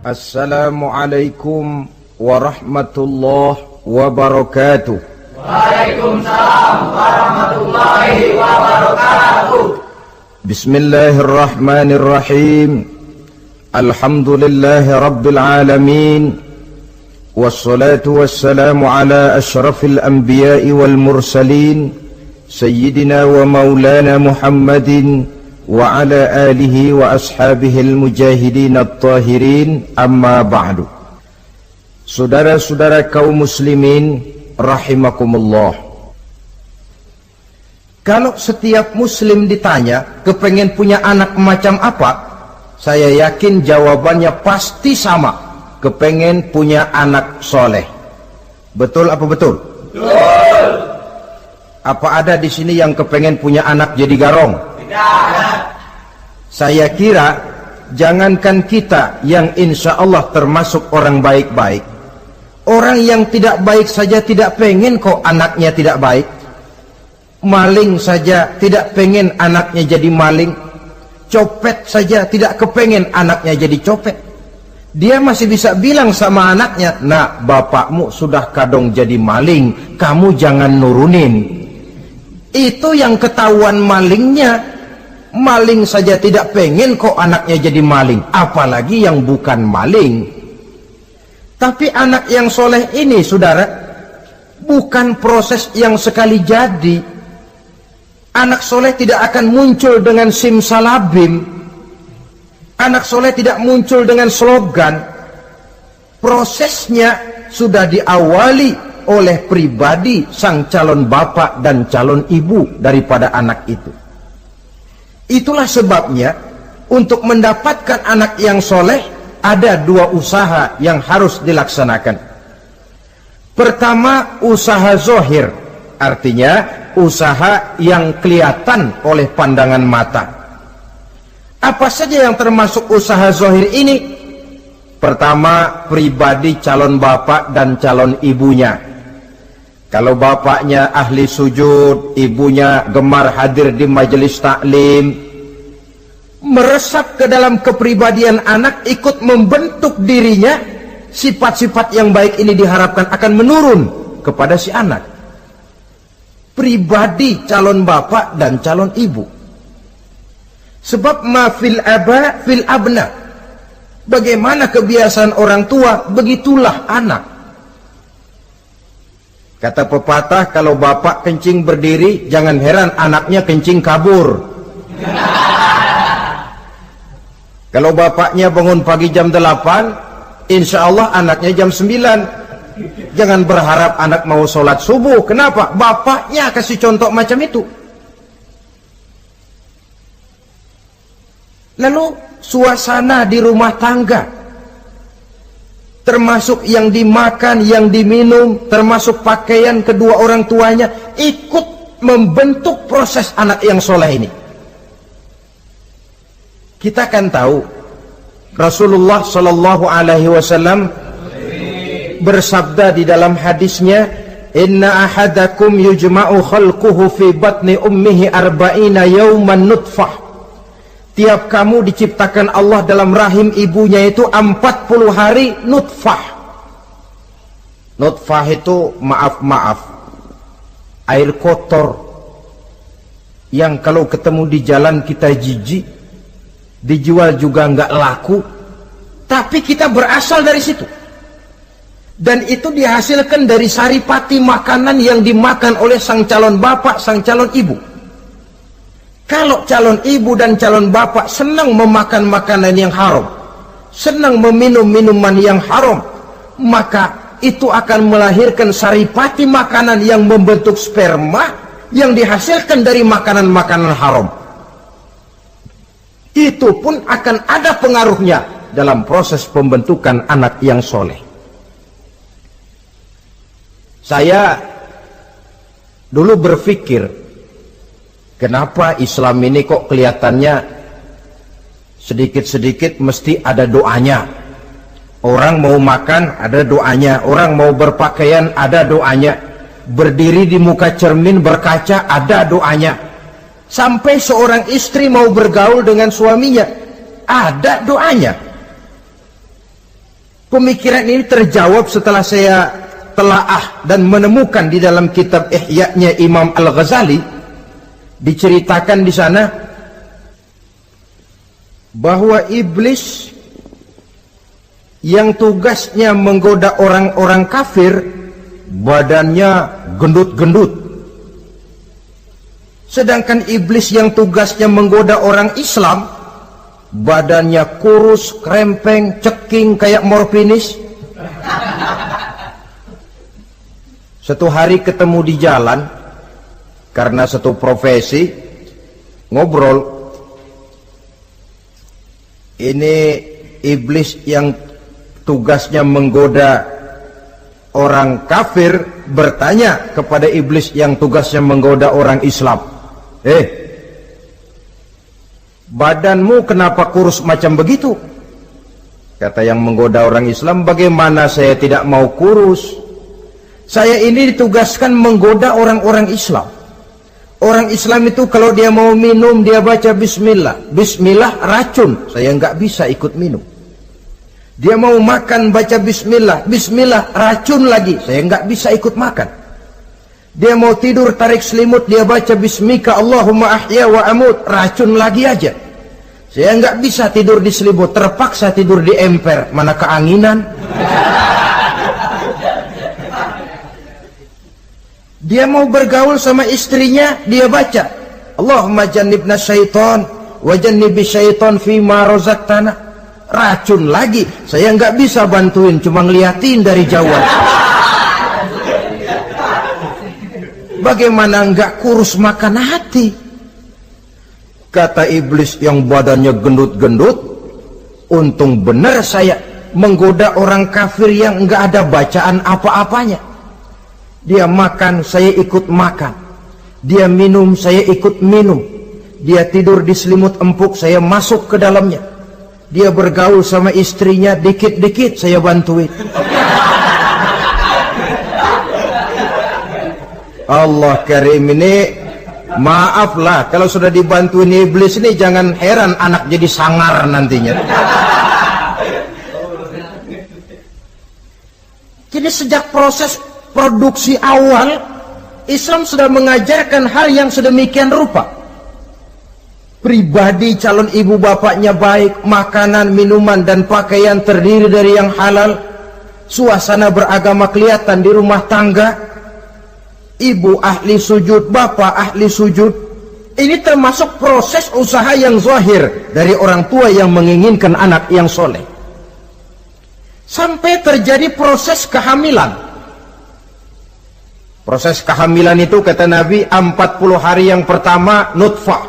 Assalamualaikum warahmatullahi wabarakatuh. Waalaikumsalam warahmatullahi wabarakatuh. Bismillahirrahmanirrahim. Alhamdulillahi rabbil alamin. Wassalatu wassalamu ala ashrafil anbiya'i wal mursalin, Sayyidina wa maulana Muhammadin wa ala alihi wa ashabihil mujahidin at-tahirin, amma ba'du. Saudara-saudara kaum muslimin rahimakumullah, kalau setiap muslim ditanya kepengen punya anak macam apa, saya yakin jawabannya pasti sama, kepengen punya anak soleh. Betul apa betul? Betul. Apa ada di sini yang kepengen punya anak jadi garong? Saya kira jangankan kita yang insya Allah termasuk orang baik-baik, orang yang tidak baik saja tidak pengen kok anaknya tidak baik. Maling saja tidak pengen anaknya jadi maling. Copet saja tidak kepengen anaknya jadi copet. Dia masih bisa bilang sama anaknya, "Nak, bapakmu sudah kadung jadi maling, kamu jangan nurunin." Itu yang ketahuan malingnya. Maling saja tidak pengen kok anaknya jadi maling, apalagi yang bukan maling. Tapi anak yang soleh ini, saudara, bukan proses yang sekali jadi. Anak soleh tidak akan muncul dengan simsalabim. Anak soleh tidak muncul dengan slogan. Prosesnya sudah diawali oleh pribadi sang calon bapak dan calon ibu daripada anak itu. Itulah sebabnya untuk mendapatkan anak yang soleh ada dua usaha yang harus dilaksanakan. Pertama, usaha zohir, artinya usaha yang kelihatan oleh pandangan mata. Apa saja yang termasuk usaha zohir ini? Pertama, pribadi calon bapak dan calon ibunya. Kalau bapaknya ahli sujud, ibunya gemar hadir di majelis taklim, meresap ke dalam kepribadian anak, ikut membentuk dirinya, sifat-sifat yang baik ini diharapkan akan menurun kepada si anak. Pribadi calon bapak dan calon ibu. Sebab ma fil aba fil abna. Bagaimana kebiasaan orang tua, begitulah anak. Kata pepatah, kalau bapak kencing berdiri, jangan heran anaknya kencing kabur. Kalau bapaknya bangun pagi jam 8, insya Allah anaknya jam 9. Jangan berharap anak mau sholat subuh. Kenapa? Bapaknya kasih contoh macam itu. Lalu suasana di rumah tangga, termasuk yang dimakan, yang diminum, termasuk pakaian kedua orang tuanya, ikut membentuk proses anak yang soleh ini. Kita kan tahu Rasulullah Shallallahu Alaihi Wasallam bersabda di dalam hadisnya, "Inna ahadakum yujma'u khalquhu fi batni ummihi arba'ina yawman nutfah." Tiap kamu diciptakan Allah dalam rahim ibunya itu 40 hari nutfah. Nutfah itu maaf, air kotor yang kalau ketemu di jalan kita jijik, dijual juga nggak laku, tapi kita berasal dari situ. Dan itu dihasilkan dari saripati makanan yang dimakan oleh sang calon bapak, sang calon ibu. Kalau calon ibu dan calon bapak senang memakan makanan yang haram, senang meminum minuman yang haram, maka itu akan melahirkan saripati makanan yang membentuk sperma yang dihasilkan dari makanan-makanan haram. Itu pun akan ada pengaruhnya dalam proses pembentukan anak yang soleh. Saya dulu berpikir, kenapa Islam ini kok kelihatannya sedikit-sedikit mesti ada doanya. Orang mau makan ada doanya, orang mau berpakaian ada doanya, berdiri di muka cermin berkaca ada doanya. Sampai seorang istri mau bergaul dengan suaminya ada doanya. Pemikiran ini terjawab setelah saya telaah dan menemukan di dalam kitab Ihya-nya Imam Al-Ghazali. Diceritakan di sana bahwa iblis yang tugasnya menggoda orang-orang kafir badannya gendut-gendut, sedangkan iblis yang tugasnya menggoda orang Islam badannya kurus, krempeng, ceking kayak morfinis. Satu hari ketemu di jalan karena satu profesi, ngobrol. Ini iblis yang tugasnya menggoda orang kafir bertanya kepada iblis yang tugasnya menggoda orang Islam, badanmu kenapa kurus macam begitu? Kata yang menggoda orang Islam, bagaimana saya tidak mau kurus? Saya ini ditugaskan menggoda orang-orang Islam. Orang Islam itu kalau dia mau minum dia baca bismillah. Bismillah racun, saya nggak bisa ikut minum. Dia mau makan baca bismillah. Bismillah racun lagi, saya nggak bisa ikut makan. Dia mau tidur tarik selimut, dia baca bismika Allahumma ahya wa amut, racun lagi aja. Saya nggak bisa tidur di selimut, terpaksa tidur di emper, mana keanginan. Dia mau bergaul sama istrinya, dia baca Allahumma jannibna syaitan wa jannibi syaitan fima razaqtana, racun lagi. Saya nggak bisa bantuin, cuma ngeliatin dari jauh. Bagaimana nggak kurus makan hati? Kata iblis yang badannya gendut-gendut, untung benar saya menggoda orang kafir yang nggak ada bacaan apa-apanya. Dia makan, saya ikut makan. Dia minum, saya ikut minum. Dia tidur di selimut empuk, saya masuk ke dalamnya. Dia bergaul sama istrinya, dikit-dikit saya bantuin. Allah Karim, ini maaflah kalau sudah dibantuin iblis ini, jangan heran anak jadi sangar nantinya. Jadi sejak proses produksi awal, Islam sudah mengajarkan hal yang sedemikian rupa. Pribadi calon ibu bapaknya baik, makanan, minuman, dan pakaian terdiri dari yang halal. Suasana beragama kelihatan di rumah tangga. Ibu ahli sujud, bapak ahli sujud. Ini termasuk proses usaha yang zahir dari orang tua yang menginginkan anak yang soleh. Sampai terjadi proses kehamilan. Proses kehamilan itu kata Nabi 40 hari yang pertama nutfah,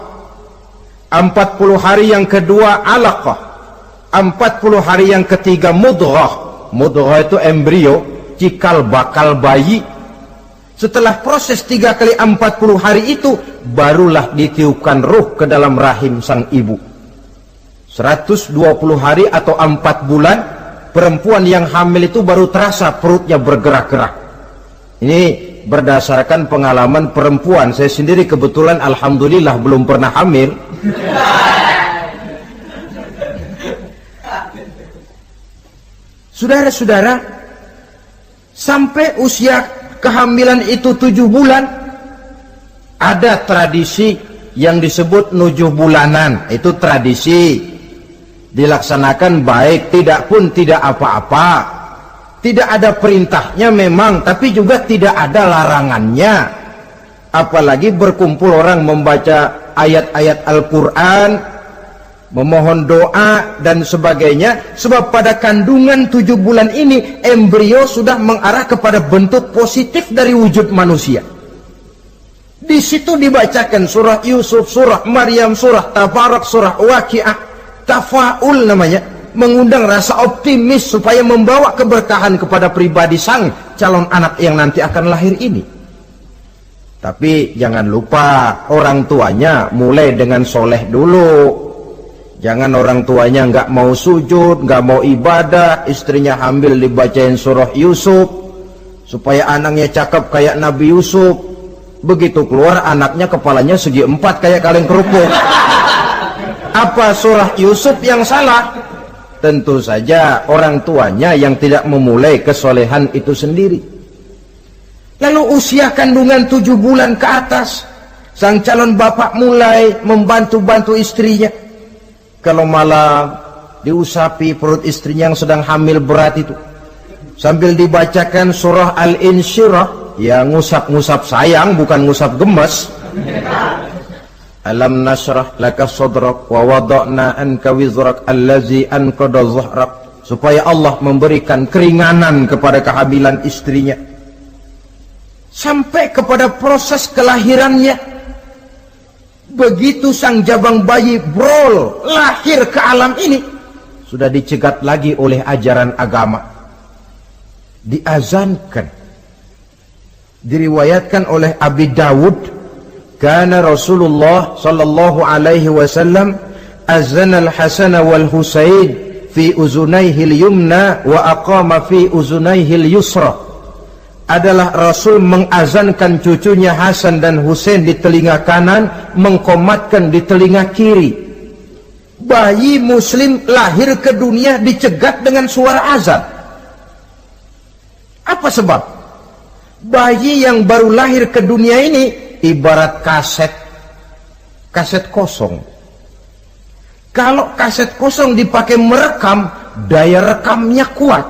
40 hari yang kedua alaqah, 40 hari yang ketiga mudghah. Mudghah itu embrio, cikal bakal bayi. Setelah proses 3 kali 40 hari itu, barulah ditiupkan ruh ke dalam rahim sang ibu. 120 hari atau 4 bulan, perempuan yang hamil itu baru terasa perutnya bergerak-gerak. Ini berdasarkan pengalaman perempuan. Saya sendiri kebetulan alhamdulillah belum pernah hamil. Saudara-saudara, sampai usia kehamilan itu 7 bulan, ada tradisi yang disebut nujuh bulanan. Itu tradisi dilaksanakan baik, tidak pun tidak apa-apa. Tidak ada perintahnya memang, tapi juga tidak ada larangannya. Apalagi berkumpul orang membaca ayat-ayat Al-Quran, memohon doa dan sebagainya. Sebab pada kandungan 7 bulan ini, embrio sudah mengarah kepada bentuk positif dari wujud manusia. Di situ dibacakan surah Yusuf, surah Maryam, surah Tabarak, surah Waqi'ah, tafaul namanya. Mengundang rasa optimis supaya membawa keberkahan kepada pribadi sang calon anak yang nanti akan lahir ini. Tapi jangan lupa orang tuanya mulai dengan soleh dulu. Jangan orang tuanya nggak mau sujud, nggak mau ibadah, istrinya hamil dibacain surah Yusuf supaya anaknya cakep kayak Nabi Yusuf. Begitu keluar anaknya kepalanya segi 4 kayak kaleng kerupuk. Apa surah Yusuf yang salah? Tentu saja orang tuanya yang tidak memulai kesolehan itu sendiri. Lalu usia kandungan 7 bulan ke atas, sang calon bapak mulai membantu-bantu istrinya. Kalau malam diusapi perut istrinya yang sedang hamil berat itu, sambil dibacakan surah Al-Insyirah, ya ngusap-ngusap sayang, bukan ngusap gemes. Alam nashrah laka sadrak wa wada'na anka wizrak allazi anqadha dhahrak, supaya Allah memberikan keringanan kepada kehamilan istrinya sampai kepada proses kelahirannya. Begitu sang jabang bayi brol lahir ke alam ini, sudah dicegat lagi oleh ajaran agama, diazankan. Diriwayatkan oleh Abi Dawud, kana Rasulullah sallallahu alaihi wasallam azana al-Hasan wal Husain fi uzunaihi al-yumna wa aqama fi uzunaihi al-yusra. Adalah Rasul mengazankan cucunya Hasan dan Husain di telinga kanan, mengkomatkan di telinga kiri. Bayi muslim lahir ke dunia dicegat dengan suara azan. Apa sebab? Bayi yang baru lahir ke dunia ini ibarat kaset kosong. Kalau kaset kosong dipakai merekam, daya rekamnya kuat.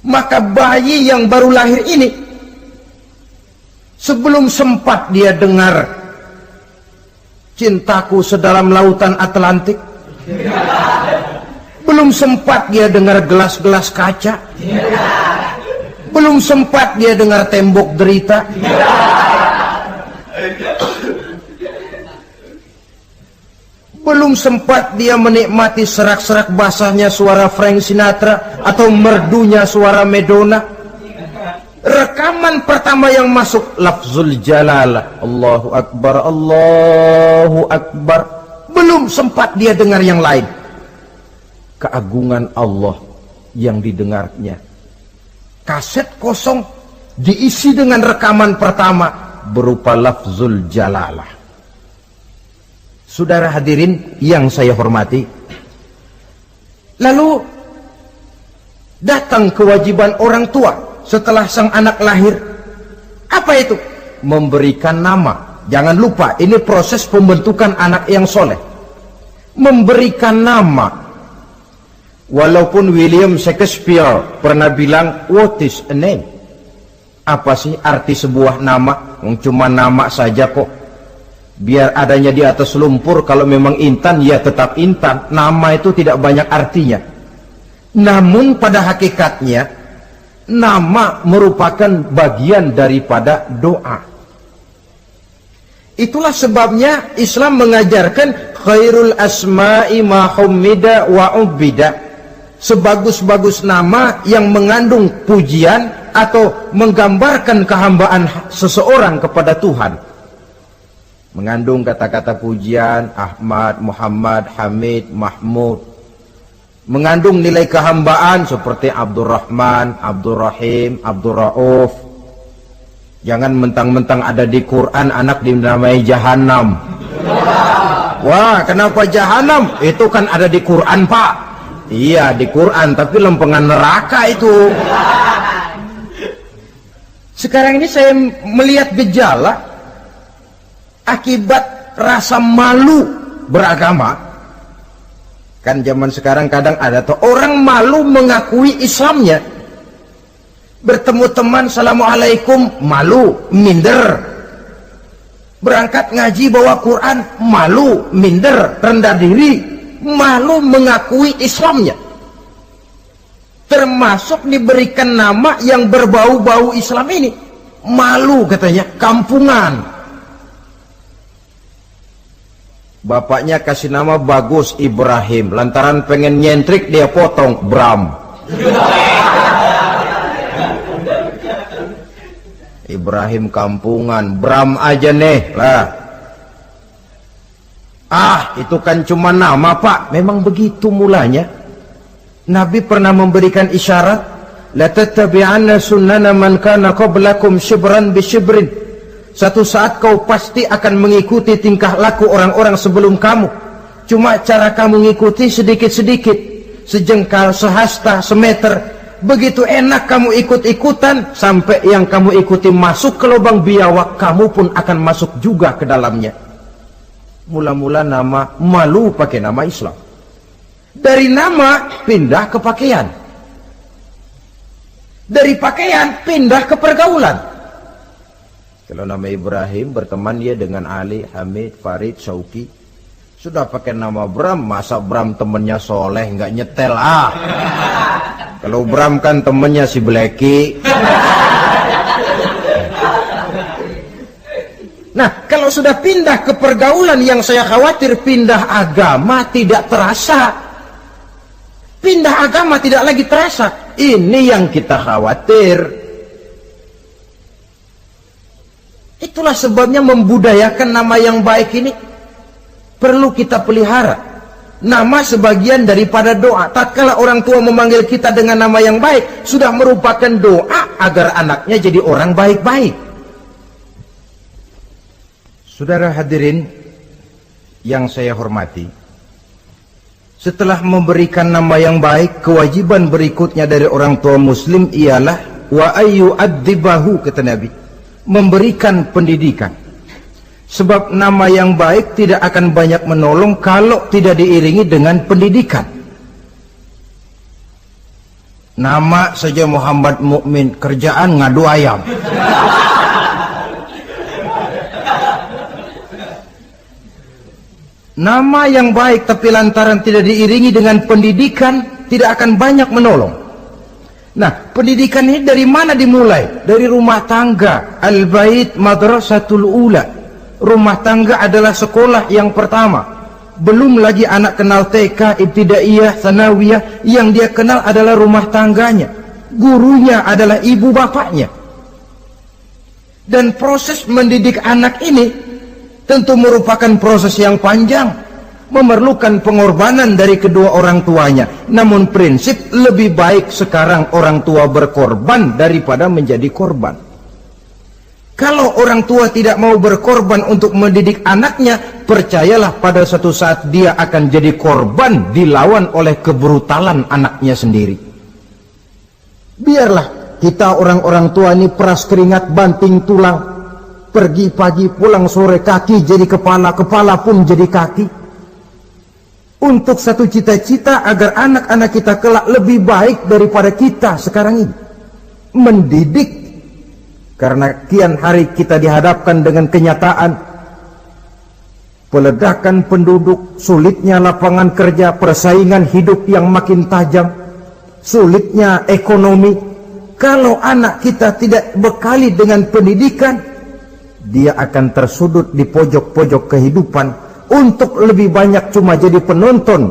Maka bayi yang baru lahir ini, sebelum sempat dia dengar cintaku sedalam lautan Atlantik, belum sempat dia dengar gelas-gelas kaca, belum sempat dia dengar tembok derita, belum sempat dia menikmati serak-serak basahnya suara Frank Sinatra atau merdunya suara Madonna. Rekaman pertama yang masuk lafzul jalalah, Allahu Akbar, Allahu Akbar. Belum sempat dia dengar yang lain. Keagungan Allah yang didengarnya. Kaset kosong diisi dengan rekaman pertama berupa lafzul jalalah. Saudara hadirin yang saya hormati, lalu datang kewajiban orang tua setelah sang anak lahir. Apa itu? Memberikan nama. Jangan lupa, ini proses pembentukan anak yang soleh. Memberikan nama. Walaupun William Shakespeare pernah bilang, what is a name? Apa sih arti sebuah nama? Cuma nama saja kok. Biar adanya di atas lumpur, kalau memang intan ya tetap intan. Nama itu tidak banyak artinya. Namun pada hakikatnya nama merupakan bagian daripada doa. Itulah sebabnya Islam mengajarkan khairul asma'i ma hummida wa ubida. Sebagus-bagus nama yang mengandung pujian atau menggambarkan kehambaan seseorang kepada Tuhan. Mengandung kata-kata pujian, Ahmad, Muhammad, Hamid, Mahmud. Mengandung nilai kehambaan seperti Abdurrahman, Abdurrahim, Abdurrauf. Jangan mentang-mentang ada di Quran anak dinamai Jahannam. Wah, kenapa Jahannam? Itu kan ada di Quran, Pak. Iya, di Quran, tapi lempengan neraka itu. Sekarang ini saya melihat gejala akibat rasa malu beragama. Kan zaman sekarang kadang ada tuh orang malu mengakui Islamnya. Bertemu teman, Assalamualaikum, malu, minder. Berangkat ngaji bawa Quran, malu, minder, rendah diri, malu mengakui Islamnya. Termasuk diberikan nama yang berbau-bau Islam ini. Malu katanya, kampungan. Bapaknya kasih nama bagus, Ibrahim. Lantaran pengen nyentrik, dia potong Bram. Ibrahim kampungan, Bram aja nih lah. Ah, itu kan cuma nama, Pak. Memang begitu mulanya. Nabi pernah memberikan isyarat, la tattabi'anna sunnana man kana qablakum shibran bi shibrin. Satu saat kau pasti akan mengikuti tingkah laku orang-orang sebelum kamu. Cuma cara kamu mengikuti sedikit-sedikit. sejengkal, sehasta, semeter. Begitu enak kamu ikut-ikutan, sampai yang kamu ikuti masuk ke lubang biawak, kamu pun akan masuk juga ke dalamnya. Mula-mula nama, malu pakai nama Islam. Dari nama pindah ke pakaian. Dari pakaian pindah ke pergaulan. Kalau nama Ibrahim, berteman dia dengan Ali, Hamid, Farid, Syauki. Sudah pakai nama Bram, masa Bram temennya soleh, nggak nyetel Kalau Bram kan temennya si Bleki. Nah, kalau sudah pindah ke pergaulan, yang saya khawatir pindah agama tidak terasa. Pindah agama tidak lagi terasa. Ini yang kita khawatir. Itulah sebabnya membudayakan nama yang baik ini perlu kita pelihara. Nama sebagian daripada doa. Tatkala orang tua memanggil kita dengan nama yang baik, sudah merupakan doa agar anaknya jadi orang baik-baik. Saudara hadirin yang saya hormati, setelah memberikan nama yang baik, kewajiban berikutnya dari orang tua muslim ialah wa ayyu'addibahu, kata Nabi, memberikan pendidikan. Sebab nama yang baik tidak akan banyak menolong kalau tidak diiringi dengan pendidikan. Nama saja Muhammad Mukmin, kerjaan ngadu ayam. Nama yang baik tapi lantaran tidak diiringi dengan pendidikan, tidak akan banyak menolong. Nah, pendidikan ini dari mana dimulai? Dari rumah tangga. Al-bait madrasatul ula. Rumah tangga adalah sekolah yang pertama. Belum lagi anak kenal TK, ibtidaiyah, sanawiyah. Yang dia kenal adalah rumah tangganya. Gurunya adalah ibu bapaknya. Dan proses mendidik anak ini tentu merupakan proses yang panjang, memerlukan pengorbanan dari kedua orang tuanya. Namun prinsip lebih baik sekarang orang tua berkorban daripada menjadi korban. Kalau orang tua tidak mau berkorban untuk mendidik anaknya, percayalah pada suatu saat dia akan jadi korban, dilawan oleh kebrutalan anaknya sendiri. Biarlah kita orang-orang tua ini peras keringat banting tulang, pergi pagi pulang sore, kaki jadi kepala, kepala pun jadi kaki, untuk satu cita-cita agar anak-anak kita kelak lebih baik daripada kita sekarang ini. Mendidik. Karena kian hari kita dihadapkan dengan kenyataan peledakan penduduk, sulitnya lapangan kerja, persaingan hidup yang makin tajam, sulitnya ekonomi. Kalau anak kita tidak bekali dengan pendidikan, dia akan tersudut di pojok-pojok kehidupan untuk lebih banyak cuma jadi penonton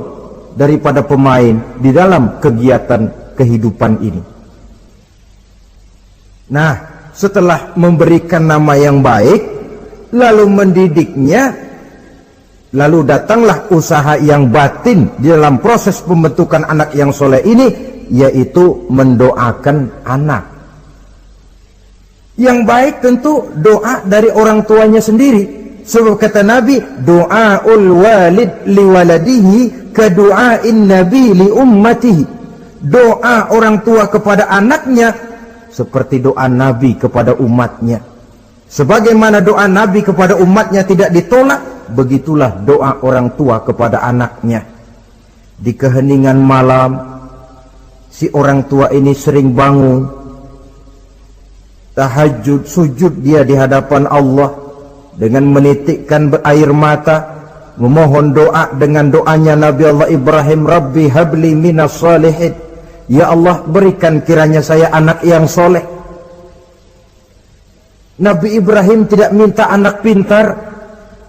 daripada pemain di dalam kegiatan kehidupan ini. Nah, setelah memberikan nama yang baik, lalu mendidiknya, lalu datanglah usaha yang batin di dalam proses pembentukan anak yang soleh ini, yaitu mendoakan anak. Yang baik tentu doa dari orang tuanya sendiri. Sebab kata Nabi, doaul walid liwaladihi kadu'ain nabi li ummatihi. Doa orang tua kepada anaknya seperti doa Nabi kepada umatnya. Sebagaimana doa Nabi kepada umatnya tidak ditolak, begitulah doa orang tua kepada anaknya. Di keheningan malam, si orang tua ini sering bangun, tahajud, sujud dia di hadapan Allah dengan menitikkan air mata, memohon doa dengan doanya Nabi Allah Ibrahim, Rabbi habli minas salihin. Ya Allah, berikan kiranya saya anak yang soleh. Nabi Ibrahim tidak minta anak pintar.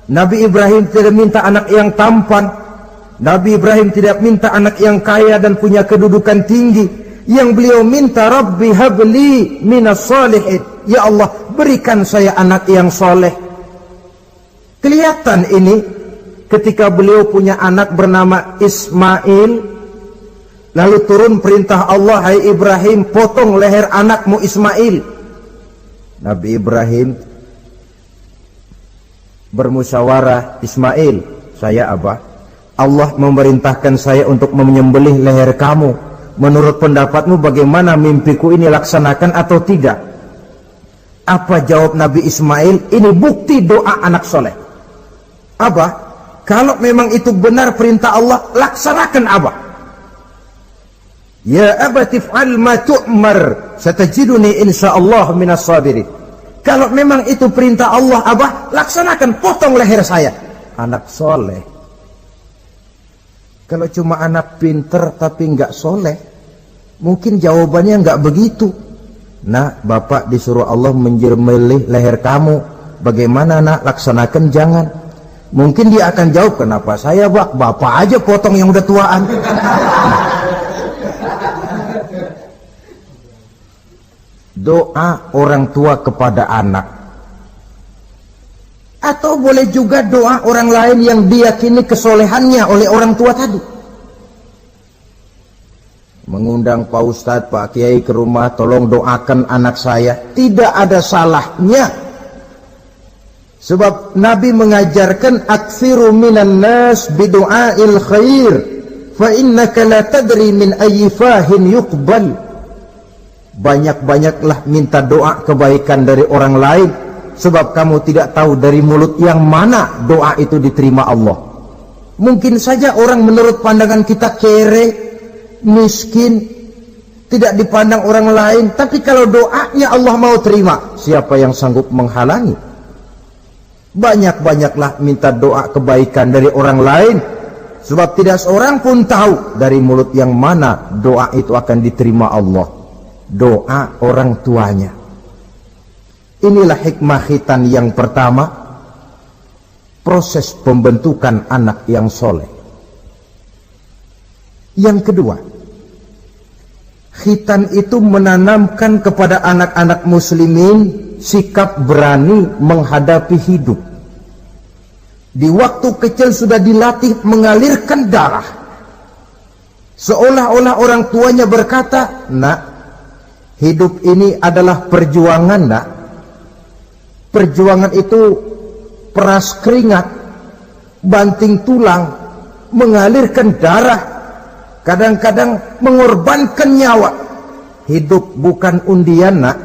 Nabi Ibrahim tidak minta anak yang tampan. Nabi Ibrahim tidak minta anak yang kaya dan punya kedudukan tinggi. Yang beliau minta, Rabbi habli minas salihin. Ya Allah, berikan saya anak yang soleh. Kelihatan ini ketika beliau punya anak bernama Ismail. Lalu turun perintah Allah, hai Ibrahim, potong leher anakmu Ismail. Nabi Ibrahim bermusyawarah, Ismail, saya abah, Allah memerintahkan saya untuk menyembelih leher kamu. Menurut pendapatmu bagaimana, mimpiku ini laksanakan atau tidak? Apa jawab Nabi Ismail? Ini bukti doa anak soleh. Abah, kalau memang itu benar perintah Allah, laksanakan Abah. Ya abati fa'al ma tu'mar, satajiduni insyaallah minas sabirin. Kalau memang itu perintah Allah, Abah, laksanakan, potong leher saya. Anak soleh. Kalau cuma anak pinter tapi nggak soleh, mungkin jawabannya nggak begitu. Nak, bapak disuruh Allah menyembelih leher kamu. Bagaimana nak, laksanakan jangan. Mungkin dia akan jawab, kenapa saya bapak aja potong yang udah tuaan. Doa orang tua kepada anak, atau boleh juga doa orang lain yang diyakini kesolehannya oleh orang tua tadi. Mengundang Pak Ustadz, Pak Kiai ke rumah, tolong doakan anak saya, tidak ada salahnya. Sebab Nabi mengajarkan aktsiru minan nas bidu'ail khair fa innaka la tadri min ayyi fahin yuqbal. Banyak-banyaklah minta doa kebaikan dari orang lain, sebab kamu tidak tahu dari mulut yang mana doa itu diterima Allah. Mungkin saja orang menurut pandangan kita kere, miskin, tidak dipandang orang lain, tapi kalau doanya Allah mau terima, siapa yang sanggup menghalangi? Banyak-banyaklah minta doa kebaikan dari orang lain, sebab tidak seorang pun tahu dari mulut yang mana doa itu akan diterima Allah. Doa orang tuanya. Inilah hikmah khitan yang pertama, proses pembentukan anak yang soleh. Yang kedua, khitan itu menanamkan kepada anak-anak muslimin sikap berani menghadapi hidup. Di waktu kecil sudah dilatih mengalirkan darah, seolah-olah orang tuanya berkata, nak, hidup ini adalah perjuangan, nak. Perjuangan itu peras keringat, banting tulang, mengalirkan darah, kadang-kadang mengorbankan nyawa. Hidup bukan undian, nak.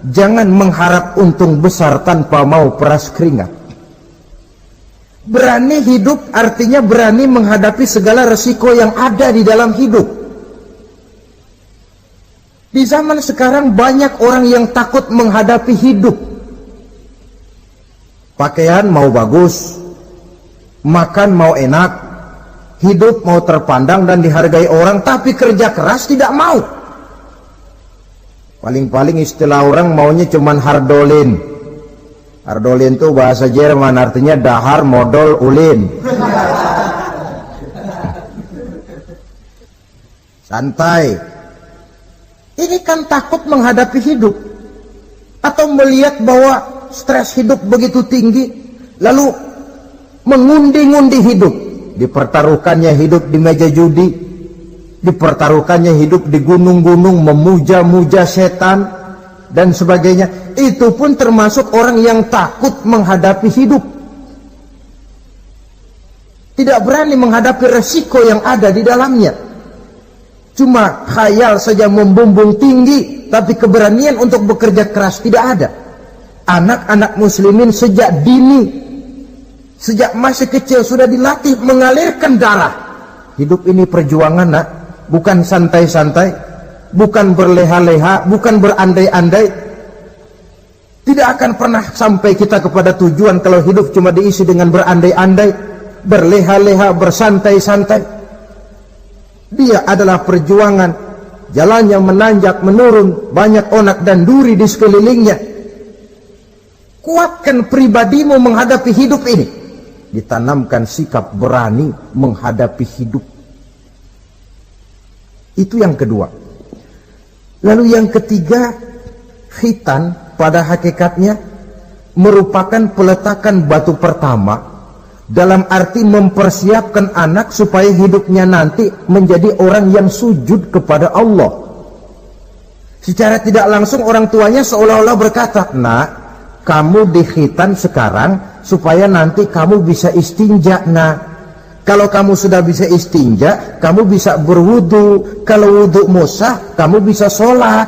Jangan mengharap untung besar tanpa mau peras keringat. Berani hidup artinya berani menghadapi segala resiko yang ada di dalam hidup. Di zaman sekarang banyak orang yang takut menghadapi hidup. Pakaian mau bagus, makan mau enak, hidup mau terpandang dan dihargai orang, tapi kerja keras tidak mau. Paling-paling istilah orang maunya cuman hardolin. Hardolin itu bahasa Jerman, artinya dahar modal ulin. Santai. Ini kan takut menghadapi hidup, atau melihat bahwa stres hidup begitu tinggi, lalu mengundi-ngundi hidup. Dipertaruhkannya hidup di meja judi, dipertaruhkannya hidup di gunung-gunung, memuja-muja setan dan sebagainya. Itu pun termasuk orang yang takut menghadapi hidup, tidak berani menghadapi resiko yang ada di dalamnya. Cuma khayal saja membumbung tinggi, tapi keberanian untuk bekerja keras tidak ada. Anak-anak muslimin sejak dini, sejak masih kecil sudah dilatih mengalirkan darah. Hidup ini perjuangan, nak. Bukan santai-santai, bukan berleha-leha, bukan berandai-andai. Tidak akan pernah sampai kita kepada tujuan kalau hidup cuma diisi dengan berandai-andai, berleha-leha, bersantai-santai. Dia adalah perjuangan, jalannya menanjak menurun, banyak onak dan duri di sekelilingnya. Kuatkan pribadimu menghadapi hidup ini, ditanamkan sikap berani menghadapi hidup. Itu yang kedua. Lalu yang ketiga, khitan pada hakikatnya merupakan peletakan batu pertama, dalam arti mempersiapkan anak supaya hidupnya nanti menjadi orang yang sujud kepada Allah. Secara tidak langsung orang tuanya seolah-olah berkata, nak, kamu dikhitan sekarang supaya nanti kamu bisa istinja, nak. Kalau kamu sudah bisa istinja, kamu bisa berwudu. Kalau wudu sah, kamu bisa sholat.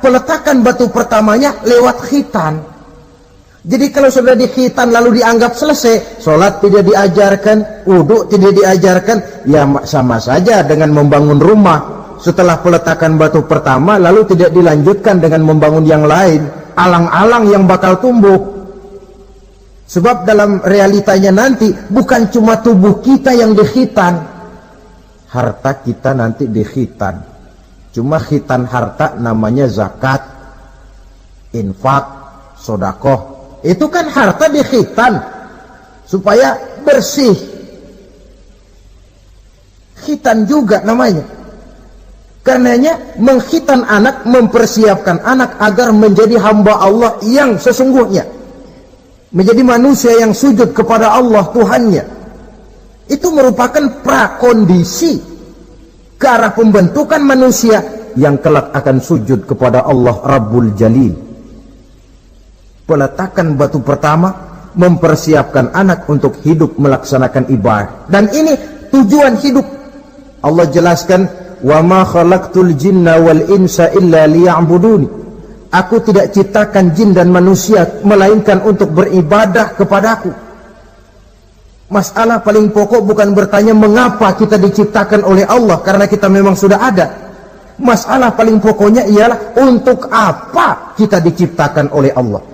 Peletakan batu pertamanya lewat khitan. Jadi kalau sudah di khitan lalu dianggap selesai, sholat tidak diajarkan, wudu tidak diajarkan, ya sama saja dengan membangun rumah. Setelah peletakan batu pertama lalu tidak dilanjutkan dengan membangun yang lain, alang-alang yang bakal tumbuh. Sebab dalam realitanya nanti bukan cuma tubuh kita yang dikhitan, harta kita nanti dikhitan. Cuma khitan harta namanya zakat, infak, sodakoh. Itu kan harta dikhitan supaya bersih. Khitan juga namanya. Karenanya mengkhitan anak, mempersiapkan anak agar menjadi hamba Allah yang sesungguhnya, menjadi manusia yang sujud kepada Allah Tuhannya. Itu merupakan prakondisi ke arah pembentukan manusia yang kelak akan sujud kepada Allah Rabbul Jalil. Peletakan batu pertama mempersiapkan anak untuk hidup melaksanakan ibadah. Dan ini tujuan hidup. Allah jelaskan, "Wa ma khalaqtul jinna wal insa illa liya'buduni." Aku tidak ciptakan jin dan manusia melainkan untuk beribadah kepadaku. Masalah paling pokok bukan bertanya mengapa kita diciptakan oleh Allah, karena kita memang sudah ada. Masalah paling pokoknya ialah untuk apa kita diciptakan oleh Allah.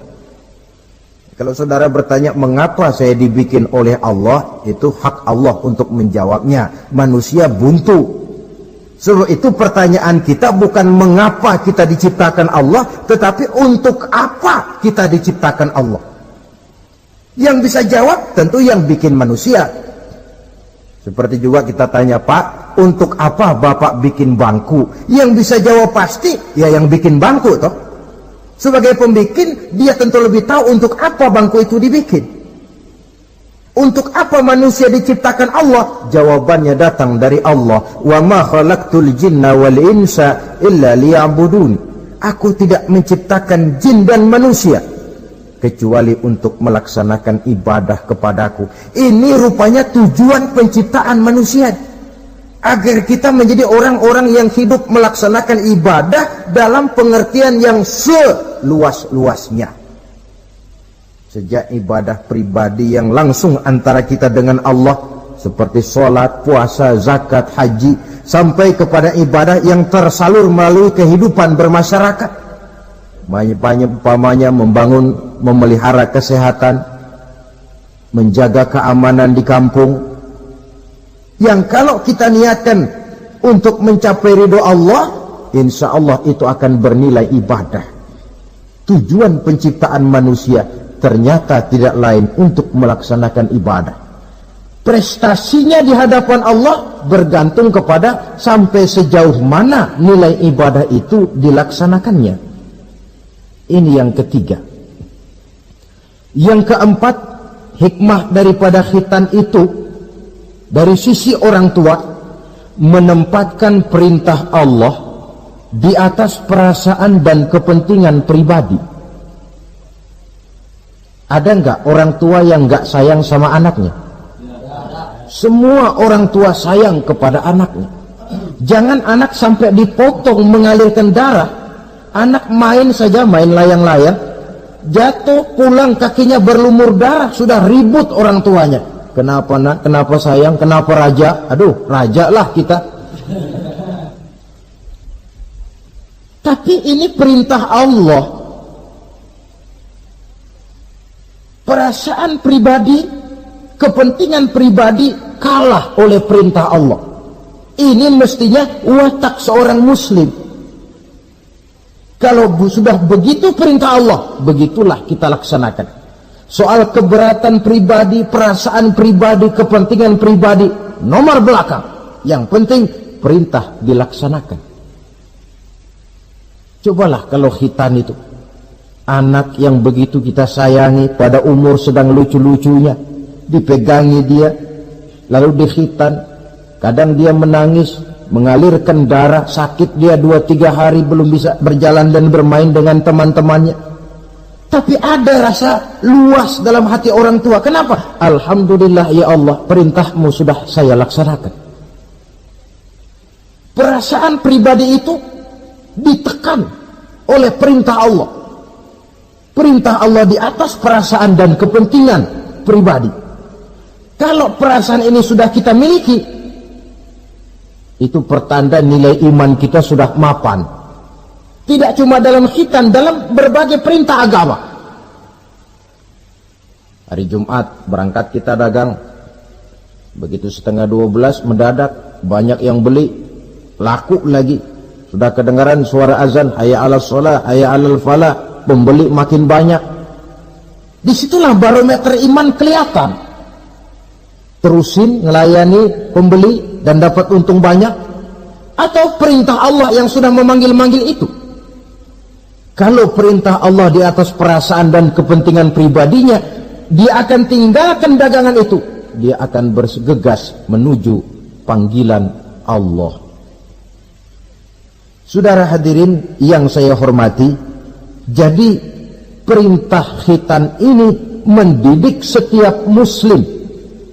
Kalau saudara bertanya mengapa saya dibikin oleh Allah, itu hak Allah untuk menjawabnya. Manusia buntu. Sebab itu pertanyaan kita bukan mengapa kita diciptakan Allah, tetapi untuk apa kita diciptakan Allah. Yang bisa jawab tentu yang bikin manusia. Seperti juga kita tanya, Pak, untuk apa Bapak bikin bangku? Yang bisa jawab pasti ya yang bikin bangku toh. Sebagai pembikin, dia tentu lebih tahu untuk apa bangku itu dibikin. Untuk apa manusia diciptakan Allah? Jawabannya datang dari Allah. Wa ma khalaqtul jinna wal insa illa liya'budun. Aku tidak menciptakan jin dan manusia kecuali untuk melaksanakan ibadah kepadaku. Ini rupanya tujuan penciptaan manusia, agar kita menjadi orang-orang yang hidup melaksanakan ibadah dalam pengertian yang seluas-luasnya. Sejak ibadah pribadi yang langsung antara kita dengan Allah, seperti sholat, puasa, zakat, haji, sampai kepada ibadah yang tersalur melalui kehidupan bermasyarakat. Umpamanya membangun, memelihara kesehatan, menjaga keamanan di kampung, yang kalau kita niatkan untuk mencapai ridho Allah, insya Allah itu akan bernilai ibadah. Tujuan penciptaan manusia ternyata tidak lain untuk melaksanakan ibadah. Prestasinya di hadapan Allah bergantung kepada sampai sejauh mana nilai ibadah itu dilaksanakannya. Ini yang ketiga. Yang keempat, hikmah daripada khitan itu dari sisi orang tua, menempatkan perintah Allah di atas perasaan dan kepentingan pribadi. Ada enggak orang tua yang enggak sayang sama anaknya? Semua orang tua sayang kepada anaknya. Jangan anak sampai dipotong mengalirkan darah. Anak main saja, main layang-layang, jatuh, pulang kakinya berlumur darah, sudah ribut orang tuanya. Kenapa nak? Kenapa sayang? Kenapa raja? Aduh, raja lah kita. Tapi ini perintah Allah. Perasaan pribadi, kepentingan pribadi kalah oleh perintah Allah. Ini mestinya watak seorang muslim. Kalau sudah begitu perintah Allah, begitulah kita laksanakan. Soal keberatan pribadi, perasaan pribadi, kepentingan pribadi, nomor belakang. Yang penting perintah dilaksanakan. Cobalah kalau khitan itu, anak yang begitu kita sayangi, pada umur sedang lucu-lucunya, dipegangi dia, lalu dikhitan. Kadang dia menangis, mengalirkan darah, sakit dia 2-3 hari belum bisa berjalan dan bermain dengan teman-temannya. Tapi ada rasa luas dalam hati orang tua. Kenapa? Alhamdulillah ya Allah, perintahmu sudah saya laksanakan. Perasaan pribadi itu ditekan oleh perintah Allah. Perintah Allah di atas perasaan dan kepentingan pribadi. Kalau perasaan ini sudah kita miliki, itu pertanda nilai iman kita sudah mapan. Tidak cuma dalam khitan, dalam berbagai perintah agama. Hari Jumat berangkat kita dagang. Begitu 11:30 mendadak banyak yang beli, laku lagi. Sudah kedengaran suara azan, hayya 'alas shalah, hayya 'alal falah, pembeli makin banyak. Disitulah barometer iman kelihatan. Terusin melayani pembeli dan dapat untung banyak, atau perintah Allah yang sudah memanggil-manggil itu. Kalau perintah Allah di atas perasaan dan kepentingan pribadinya, dia akan tinggalkan dagangan itu. Dia akan bergegas menuju panggilan Allah. Saudara hadirin yang saya hormati, jadi perintah khitan ini mendidik setiap muslim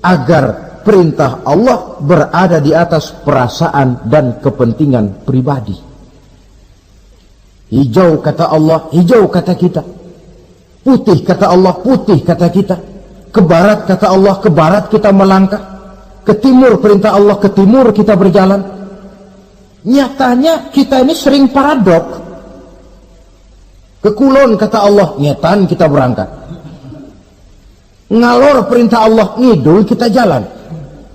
agar perintah Allah berada di atas perasaan dan kepentingan pribadi. Hijau kata Allah, hijau kata kita. Putih kata Allah, putih kata kita. Ke barat kata Allah, ke barat kita melangkah. Ke timur perintah Allah, ke timur kita berjalan. Nyatanya kita ini sering paradok. Ke kulon kata Allah, nyetan kita berangkat. Ngalor perintah Allah, ngidul kita jalan.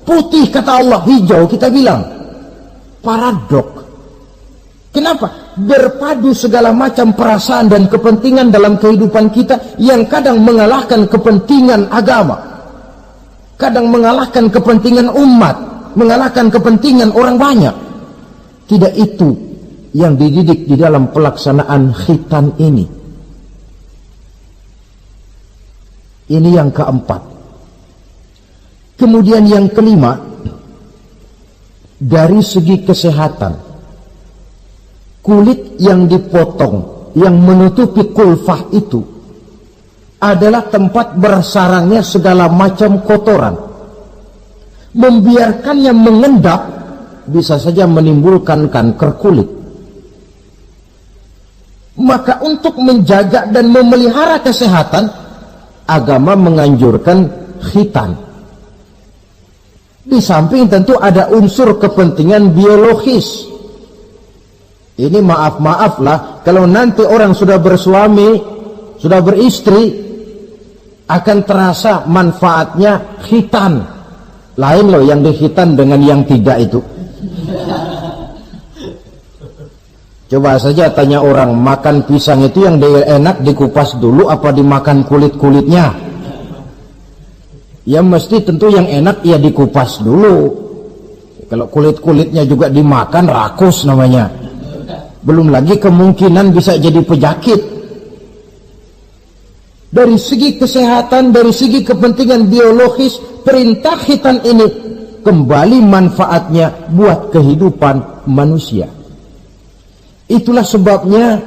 Putih kata Allah, hijau kita bilang. Paradok. Kenapa? Berpadu segala macam perasaan dan kepentingan dalam kehidupan kita yang kadang mengalahkan kepentingan agama, kadang mengalahkan kepentingan umat, mengalahkan kepentingan orang banyak. Tidak itu yang dididik di dalam pelaksanaan khitan ini. Ini yang keempat. Kemudian yang kelima, dari segi kesehatan, kulit yang dipotong, yang menutupi kulfah itu adalah tempat bersarangnya segala macam kotoran. Membiarkannya mengendap bisa saja menimbulkan kanker kulit. Maka untuk menjaga dan memelihara kesehatan, agama menganjurkan khitan. Di samping tentu ada unsur kepentingan biologis. Ini maaf-maaflah, kalau nanti orang sudah bersuami, sudah beristri, akan terasa manfaatnya khitan. Lain loh yang dikhitan dengan yang tidak itu. Coba saja tanya orang, makan pisang itu yang enak dikupas dulu apa dimakan kulit-kulitnya? Ya mesti tentu yang enak ya dikupas dulu. Kalau kulit-kulitnya juga dimakan, rakus namanya. Belum lagi kemungkinan bisa jadi penyakit. Dari segi kesehatan, dari segi kepentingan biologis, perintah khitan ini kembali manfaatnya buat kehidupan manusia. Itulah sebabnya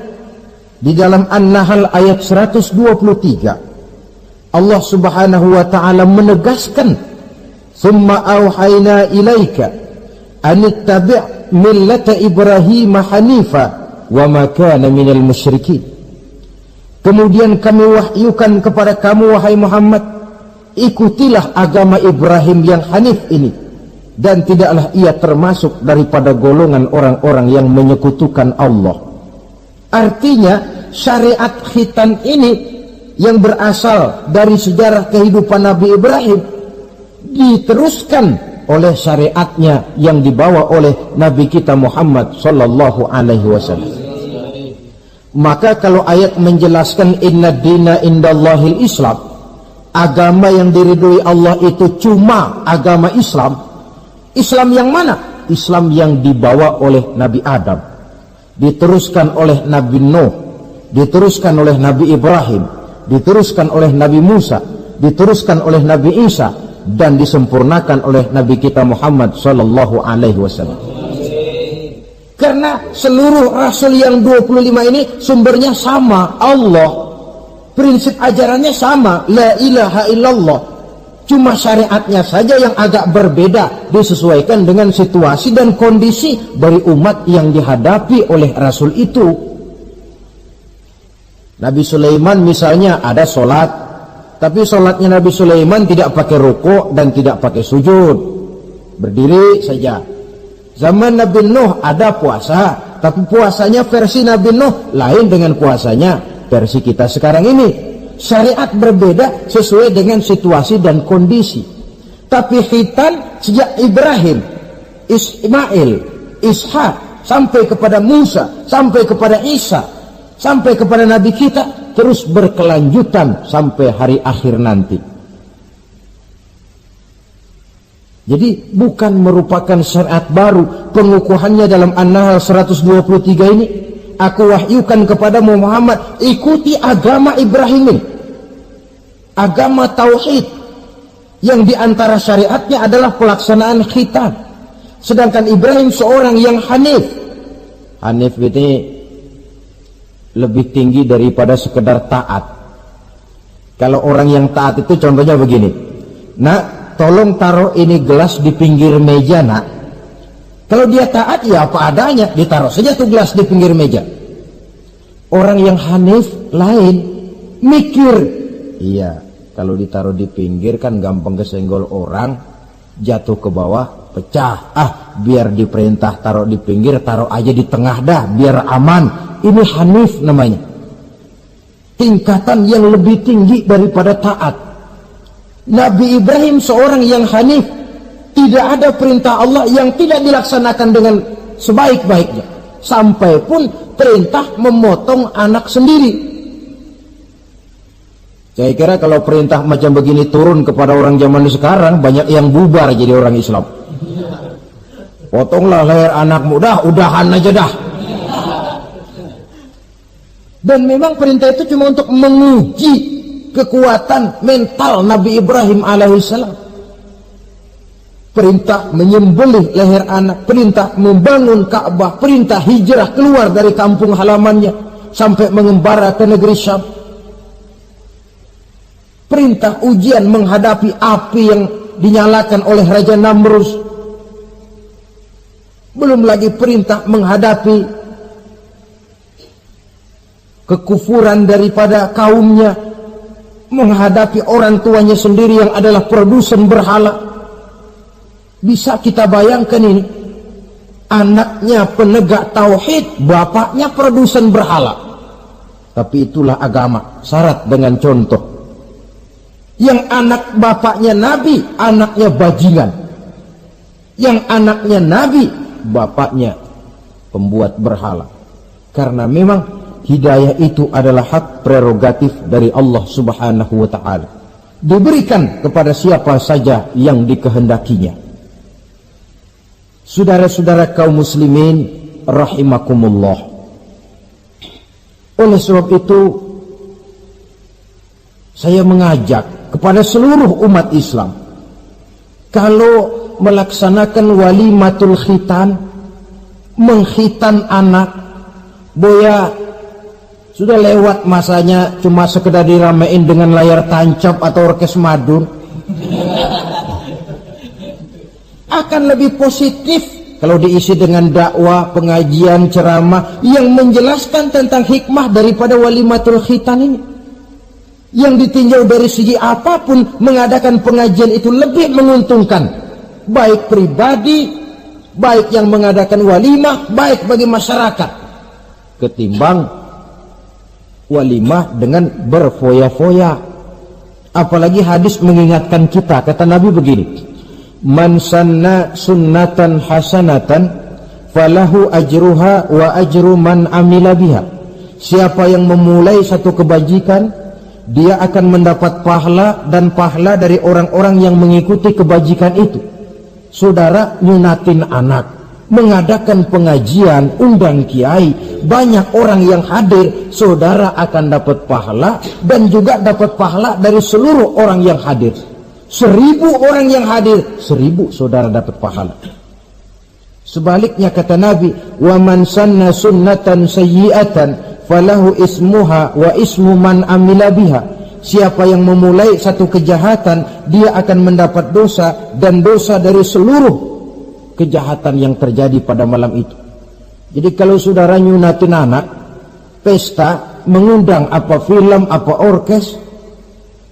di dalam An-Nahl ayat 123 Allah Subhanahu wa taala menegaskan, "Tsumma auhayna ilaika an ittabi' millata Ibrahim hanifa wa ma kana minal musyrikin." Kemudian kami wahyukan kepada kamu wahai Muhammad, ikutilah agama Ibrahim yang hanif ini, dan tidaklah ia termasuk daripada golongan orang-orang yang menyekutukan Allah. Artinya syariat khitan ini yang berasal dari sejarah kehidupan Nabi Ibrahim diteruskan oleh syariatnya yang dibawa oleh Nabi kita Muhammad sallallahu alaihi wasallam. Maka kalau ayat menjelaskan inna dina indallahil Islam, agama yang diridhoi Allah itu cuma agama Islam. Islam yang mana? Islam yang dibawa oleh Nabi Adam, diteruskan oleh Nabi Nuh, diteruskan oleh Nabi Ibrahim, diteruskan oleh Nabi Musa, diteruskan oleh Nabi Isa, dan disempurnakan oleh Nabi kita Muhammad sallallahu alaihi wasallam. Karena seluruh rasul yang 25 ini sumbernya sama, Allah. prinsip ajarannya sama, la ilaha illallah. Cuma syariatnya saja yang agak berbeda, disesuaikan dengan situasi dan kondisi dari umat yang dihadapi oleh Rasul itu. Nabi Sulaiman misalnya ada sholat, tapi sholatnya Nabi Sulaiman tidak pakai rukuk dan tidak pakai sujud, berdiri saja. Zaman Nabi Nuh ada puasa, tapi puasanya versi Nabi Nuh lain dengan puasanya versi kita sekarang ini. Syariat berbeda sesuai dengan situasi dan kondisi. Tapi khitan sejak Ibrahim, Ismail, Ishak, sampai kepada Musa, sampai kepada Isa, sampai kepada Nabi kita, terus berkelanjutan sampai hari akhir nanti. Jadi bukan merupakan syariat baru. Pengukuhannya dalam An-Nahl 123 ini, aku wahyukan kepadamu Muhammad, ikuti agama Ibrahim ini, agama tauhid, yang diantara syariatnya adalah pelaksanaan khitan. Sedangkan Ibrahim seorang yang hanif. Hanif ini lebih tinggi daripada sekedar taat. Kalau orang yang taat itu contohnya begini, nak, tolong taruh ini gelas di pinggir meja, nak. Kalau dia taat ya apa adanya, ditaruh saja tuh gelas di pinggir meja. Orang yang hanif lain, mikir. Iya, kalau ditaruh di pinggir kan gampang kesenggol orang, jatuh ke bawah, pecah. Biar diperintah taruh di pinggir, taruh aja di tengah dah, biar aman. Ini hanif namanya. Tingkatan yang lebih tinggi daripada taat. Nabi Ibrahim seorang yang hanif. Tidak ada perintah Allah yang tidak dilaksanakan dengan sebaik-baiknya. Sampai pun perintah memotong anak sendiri. Saya kira kalau perintah macam begini turun kepada orang zaman sekarang, banyak yang bubar jadi orang Islam. Potonglah leher anakmu, dah, udahan aja dah. Dan memang perintah itu cuma untuk menguji kekuatan mental Nabi Ibrahim alaihissalam. Perintah menyembelih leher anak, perintah membangun Ka'bah, perintah hijrah keluar dari kampung halamannya sampai mengembara ke negeri Syam. Perintah ujian menghadapi api yang dinyalakan oleh Raja Namrus. Belum lagi perintah menghadapi kekufuran daripada kaumnya, menghadapi orang tuanya sendiri yang adalah produsen berhala. Bisa kita bayangkan ini, anaknya penegak tauhid, bapaknya produsen berhala. Tapi itulah agama, syarat dengan contoh. Yang anak bapaknya nabi, anaknya bajingan. Yang anaknya nabi, bapaknya pembuat berhala. Karena memang hidayah itu adalah hak prerogatif dari Allah Subhanahu wa ta'ala. Diberikan kepada siapa saja yang dikehendakinya. Saudara-saudara kaum muslimin rahimakumullah. Oleh sebab itu saya mengajak kepada seluruh umat Islam, kalau melaksanakan walimatul khitan, mengkhitan anak, boya sudah lewat masanya cuma sekedar diramein dengan layar tancap atau orkes madun. Akan lebih positif kalau diisi dengan dakwah, pengajian, ceramah yang menjelaskan tentang hikmah daripada walimatul khitan ini. Yang ditinjau dari segi apapun, mengadakan pengajian itu lebih menguntungkan, baik pribadi, baik yang mengadakan walimah, baik bagi masyarakat, ketimbang walimah dengan berfoya-foya. Apalagi hadis mengingatkan kita, kata Nabi begini, man sanna sunnatan hasanatan falahu ajruha wa ajru man amila biha. Siapa yang memulai satu kebajikan, dia akan mendapat pahala dan pahala dari orang-orang yang mengikuti kebajikan itu. Saudara nyunatin anak, mengadakan pengajian, undang kiai, banyak orang yang hadir, saudara akan dapat pahala dan juga dapat pahala dari seluruh orang yang hadir. 1000 orang yang hadir, 1000 saudara dapat pahala. Sebaliknya kata Nabi, wa man sanna sunnatan sayyi'atan falahu ismuha wa ismu man amila biha. Siapa yang memulai satu kejahatan, dia akan mendapat dosa dan dosa dari seluruh kejahatan yang terjadi pada malam itu. Jadi kalau saudara nyunatin anak, pesta, mengundang apa film, apa orkes,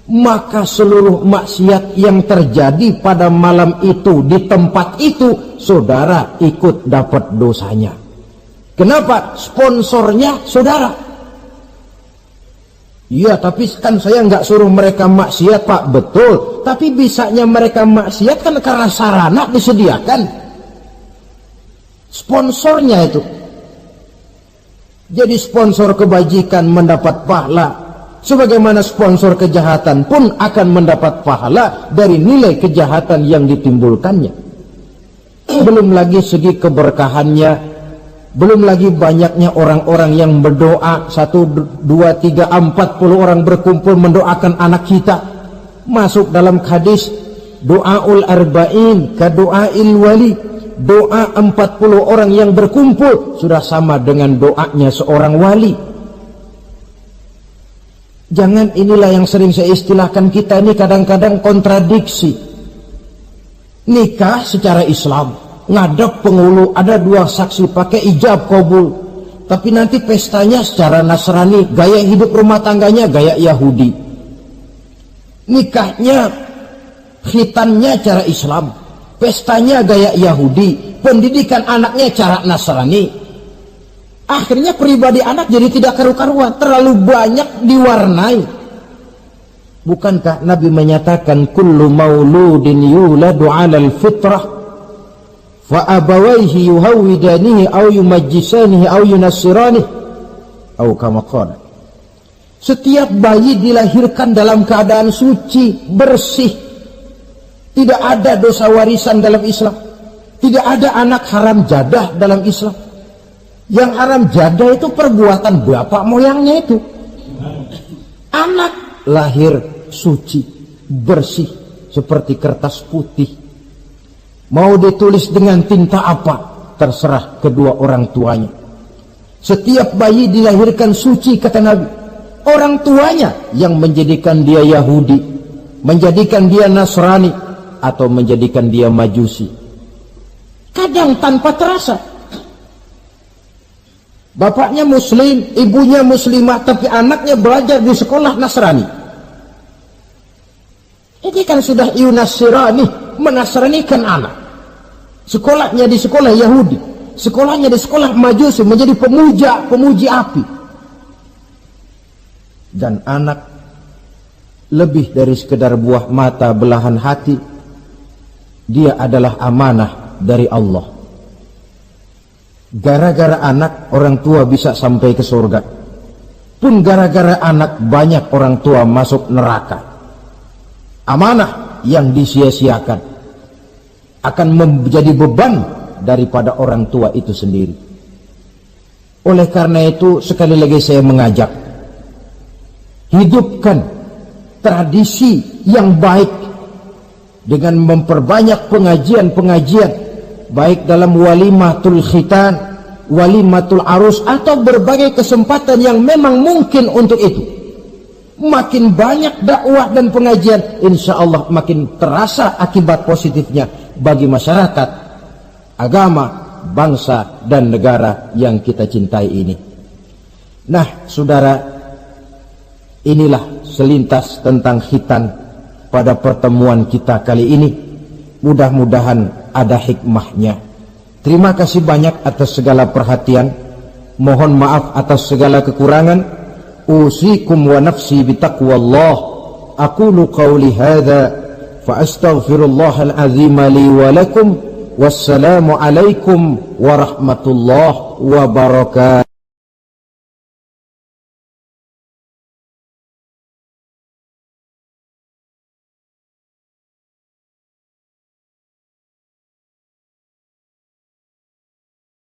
maka seluruh maksiat yang terjadi pada malam itu di tempat itu, saudara ikut dapat dosanya. Kenapa? Sponsornya saudara. Iya, tapi kan saya nggak suruh mereka maksiat, Pak. Betul, tapi bisanya mereka maksiat kan karena sarana disediakan. Sponsornya itu. Jadi sponsor kebajikan mendapat pahala, sebagaimana sponsor kejahatan pun akan mendapat pahala dari nilai kejahatan yang ditimbulkannya. Belum lagi segi keberkahannya, belum lagi banyaknya orang-orang yang berdoa, 1, 2, 3, 40 orang berkumpul mendoakan anak kita. Masuk dalam hadis doaul arba'in ka doail wali. Doa 40 orang yang berkumpul sudah sama dengan doanya seorang wali. Jangan, inilah yang sering saya istilahkan, kita ini kadang-kadang kontradiksi. Nikah secara Islam, ngadep penghulu, ada 2 saksi pakai ijab kabul, tapi nanti pestanya secara Nasrani, gaya hidup rumah tangganya gaya Yahudi. Nikahnya, khitannya cara Islam, pestanya gaya Yahudi, pendidikan anaknya cara Nasrani. Akhirnya pribadi anak jadi tidak karu-karuan, terlalu banyak diwarnai. Bukankah Nabi menyatakan kullu mauludin yuladu 'alal fitrah fa abawaihi yuhawidanihi aw yumajjisanihi aw yunassiranihi aw kama qala. Setiap bayi dilahirkan dalam keadaan suci, bersih. Tidak ada dosa warisan dalam Islam. Tidak ada anak haram jadah dalam Islam. Yang haram jadah itu perbuatan bapak moyangnya itu. Anak lahir suci, bersih, seperti kertas putih. Mau ditulis dengan tinta apa, terserah kedua orang tuanya. Setiap bayi dilahirkan suci, kata Nabi. Orang tuanya yang menjadikan dia Yahudi, menjadikan dia Nasrani, atau menjadikan dia Majusi. Kadang tanpa terasa. Bapaknya Muslim, ibunya Muslimah, tapi anaknya belajar di sekolah Nasrani. Ini kan sudah yunasirani, menasranikan anak. Sekolahnya di sekolah Yahudi, sekolahnya di sekolah Majusi, menjadi pemuji api. Dan anak lebih dari sekedar buah mata, belahan hati. Dia adalah amanah dari Allah. Gara-gara anak, orang tua bisa sampai ke surga. Pun gara-gara anak, banyak orang tua masuk neraka. Amanah yang disia-siakan akan menjadi beban daripada orang tua itu sendiri. Oleh karena itu, sekali lagi saya mengajak, hidupkan tradisi yang baik dengan memperbanyak pengajian-pengajian, baik dalam walimatul khitan, walimatul arus, atau berbagai kesempatan yang memang mungkin untuk itu. Makin banyak dakwah dan pengajian, insya Allah makin terasa akibat positifnya bagi masyarakat, agama, bangsa, dan negara yang kita cintai ini. Nah, saudara, inilah selintas tentang khitan pada pertemuan kita kali ini. Mudah-mudahan ada hikmahnya. Terima kasih banyak atas segala perhatian. Mohon maaf atas segala kekurangan. Usikum wa nafsi bitaqwallah. Aqulu qawli hadha fa astaghfirullahal azim li wa lakum. Wassalamu alaikum warahmatullahi wabarakatuh.